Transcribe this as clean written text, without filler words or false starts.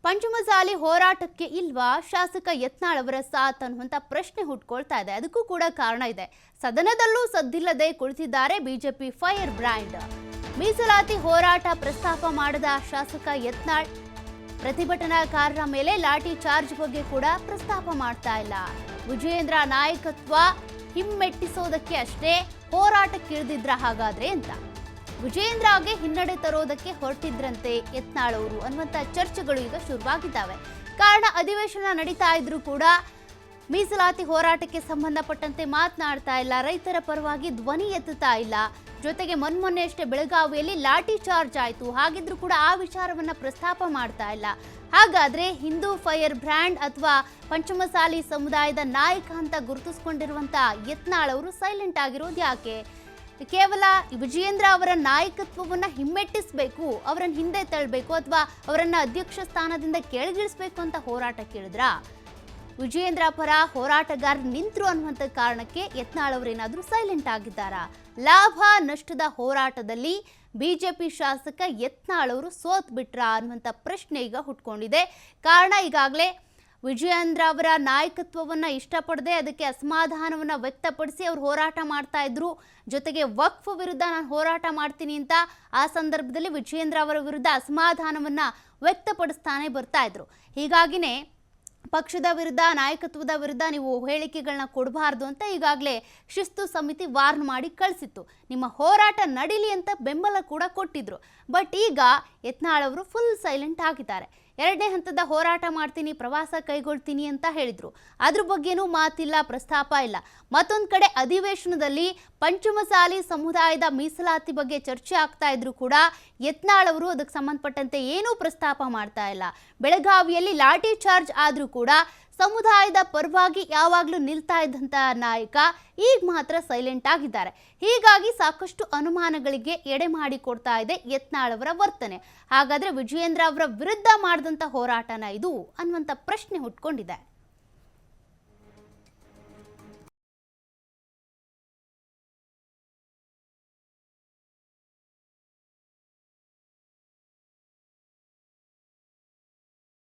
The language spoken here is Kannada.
ಪಂಚಮಸಾಲಿ ಹೋರಾಟಕ್ಕೆ ಇಲ್ವಾ ಶಾಸಕ ಯತ್ನಾಳ್ ಅವರ ಸಾಥ್ ಅನ್ನುವಂತ ಪ್ರಶ್ನೆ ಹುಟ್ಕೊಳ್ತಾ ಇದೆ. ಅದಕ್ಕೂ ಕೂಡ ಕಾರಣ ಇದೆ. ಸದನದಲ್ಲೂ ಸದ್ದಿಲ್ಲದೆ ಕುಳಿತಿದ್ದಾರೆ ಬಿಜೆಪಿ ಫೈರ್ ಬ್ರ್ಯಾಂಡ್. ಮೀಸಲಾತಿ ಹೋರಾಟ ಪ್ರಸ್ತಾಪ ಮಾಡದ ಶಾಸಕ ಯತ್ನಾಳ್ ಪ್ರತಿಭಟನಾಕಾರರ ಮೇಲೆ ಲಾಠಿ ಚಾರ್ಜ್ ಬಗ್ಗೆ ಕೂಡ ಪ್ರಸ್ತಾಪ ಮಾಡ್ತಾ ಇಲ್ಲ. ವಿಜಯೇಂದ್ರ ನಾಯಕತ್ವ ಹಿಮ್ಮೆಟ್ಟಿಸೋದಕ್ಕೆ ಅಷ್ಟೇ ಹೋರಾಟಕ್ಕಿಳಿದಿದ್ರ ಹಾಗಾದ್ರೆ ಅಂತ. ವಿಜಯೇಂದ್ರಗೆ ಹಿನ್ನಡೆ ತರೋದಕ್ಕೆ ಹೊರಟಿದ್ರಂತೆ ಯತ್ನಾಳ್ ಅವರು ಅನ್ನುವಂಥ ಚರ್ಚೆಗಳು ಈಗ ಶುರುವಾಗಿದ್ದಾವೆ. ಕಾರಣ ಅಧಿವೇಶನ ನಡೀತಾ ಇದ್ರೂ ಕೂಡ ಮೀಸಲಾತಿ ಹೋರಾಟಕ್ಕೆ ಸಂಬಂಧಪಟ್ಟಂತೆ ಮಾತನಾಡ್ತಾ ಇಲ್ಲ, ರೈತರ ಪರವಾಗಿ ಧ್ವನಿ ಎತ್ತುತ್ತಾ ಇಲ್ಲ. ಜೊತೆಗೆ ಮೊನ್ನೆ ಅಷ್ಟೇ ಬೆಳಗಾವಿಯಲ್ಲಿ ಲಾಠಿ ಚಾರ್ಜ್ ಆಯಿತು, ಹಾಗಿದ್ರೂ ಕೂಡ ಆ ವಿಚಾರವನ್ನ ಪ್ರಸ್ತಾಪ ಮಾಡ್ತಾ ಇಲ್ಲ. ಹಾಗಾದ್ರೆ ಹಿಂದೂ ಫೈರ್ ಬ್ರ್ಯಾಂಡ್ ಅಥವಾ ಪಂಚಮಸಾಲಿ ಸಮುದಾಯದ ನಾಯಕ ಅಂತ ಗುರುತಿಸಿಕೊಂಡಿರುವಂತ ಯತ್ನಾಳ್ ಅವರು ಸೈಲೆಂಟ್ ಆಗಿರೋದು ಯಾಕೆ? ಕೇವಲ ವಿಜಯೇಂದ್ರ ಅವರ ನಾಯಕತ್ವವನ್ನ ಹಿಮ್ಮೆಟ್ಟಿಸಬೇಕು, ಅವರನ್ನ ಹಿಂದೆ ತಳ್ಳಬೇಕು ಅಥವಾ ಅವರನ್ನ ಅಧ್ಯಕ್ಷ ಸ್ಥಾನದಿಂದ ಕೆಳಗಿಳಿಸಬೇಕು ಅಂತ ಹೋರಾಟ ಕೇಳಿದ್ರ? ವಿಜಯೇಂದ್ರ ಪರ ಹೋರಾಟಗಾರರು ನಿಂತರು ಅನ್ನುವಂಥ ಕಾರಣಕ್ಕೆ ಯತ್ನಾಳ್ ಅವರೇನಾದ್ರೂ ಸೈಲೆಂಟ್ ಆಗಿದ್ದಾರಾ? ಲಾಭ ನಷ್ಟದ ಹೋರಾಟದಲ್ಲಿ ಬಿಜೆಪಿ ಶಾಸಕ ಯತ್ನಾಳ್ ಅವರು ಸೋತ್ ಬಿಟ್ರಾ ಅನ್ನುವಂಥ ಪ್ರಶ್ನೆ ಈಗ ಹುಟ್ಕೊಂಡಿದೆ. ಕಾರಣ ಈಗಾಗಲೇ ವಿಜಯೇಂದ್ರ ಅವರ ನಾಯಕತ್ವವನ್ನ ಇಷ್ಟಪಡದೆ ಅದಕ್ಕೆ ಅಸಮಾಧಾನವನ್ನ ವ್ಯಕ್ತಪಡಿಸಿ ಅವರು ಹೋರಾಟ ಮಾಡ್ತಾ ಇದ್ರು. ಜೊತೆಗೆ ವಕ್ಫ್ ವಿರುದ್ಧ ನಾನು ಹೋರಾಟ ಮಾಡ್ತೀನಿ ಅಂತ ಆ ಸಂದರ್ಭದಲ್ಲಿ ವಿಜಯೇಂದ್ರ ಅವರ ವಿರುದ್ಧ ಅಸಮಾಧಾನವನ್ನ ವ್ಯಕ್ತಪಡಿಸ್ತಾನೆ ಬರ್ತಾ ಇದ್ರು. ಹೀಗಾಗಿನೇ ಪಕ್ಷದ ವಿರುದ್ಧ, ನಾಯಕತ್ವದ ವಿರುದ್ಧ ನೀವು ಹೇಳಿಕೆಗಳನ್ನ ಕೊಡಬಾರ್ದು ಅಂತ ಈಗಾಗಲೇ ಶಿಸ್ತು ಸಮಿತಿ ವಾರ್ನ್ ಮಾಡಿ ಕಳಿಸಿತ್ತು. ನಿಮ್ಮ ಹೋರಾಟ ನಡೀಲಿ ಅಂತ ಬೆಂಬಲ ಕೂಡ ಕೊಟ್ಟಿದ್ರು. ಬಟ್ ಈಗ ಯತ್ನಾಳ್ ಅವರು ಫುಲ್ ಸೈಲೆಂಟ್ ಆಗಿದ್ದಾರೆ. 2ನೇ ಹಂತದ ಹೋರಾಟ ಮಾಡ್ತೀನಿ, ಪ್ರವಾಸ ಕೈಗೊಳ್ತೀನಿ ಅಂತ ಹೇಳಿದ್ರು. ಅದ್ರ ಬಗ್ಗೆನೂ ಮಾತಿಲ್ಲ, ಪ್ರಸ್ತಾಪ ಇಲ್ಲ. ಮತ್ತೊಂದು ಕಡೆ ಅಧಿವೇಶನದಲ್ಲಿ ಪಂಚಮಸಾಲಿ ಸಮುದಾಯದ ಮೀಸಲಾತಿ ಬಗ್ಗೆ ಚರ್ಚೆ ಆಗ್ತಾ ಇದ್ರು ಕೂಡ ಯತ್ನಾಳ್ ಅವರು ಅದಕ್ಕೆ ಸಂಬಂಧಪಟ್ಟಂತೆ ಏನೂ ಪ್ರಸ್ತಾಪ ಮಾಡ್ತಾ ಇಲ್ಲ. ಬೆಳಗಾವಿಯಲ್ಲಿ ಲಾಠಿ ಚಾರ್ಜ್ ಆದ್ರೂ ಕೂಡ ಸಮುದಾಯದ ಪರವಾಗಿ ಯಾವಾಗಲೂ ನಿಲ್ತಾ ಇದ್ದಂಥ ನಾಯಕ ಈಗ ಮಾತ್ರ ಸೈಲೆಂಟ್ ಆಗಿದ್ದಾರೆ. ಹೀಗಾಗಿ ಸಾಕಷ್ಟು ಅನುಮಾನಗಳಿಗೆ ಎಡೆ ಮಾಡಿಕೊಡ್ತಾ ಇದೆ ಯತ್ನಾಳ್ ಅವರ ವರ್ತನೆ. ಹಾಗಾದ್ರೆ ವಿಜಯೇಂದ್ರ ಅವರ ವಿರುದ್ಧ ಮಾಡಿದಂಥ ಹೋರಾಟನ ಇದು ಅನ್ನುವಂಥ ಪ್ರಶ್ನೆ ಹುಟ್ಕೊಂಡಿದೆ.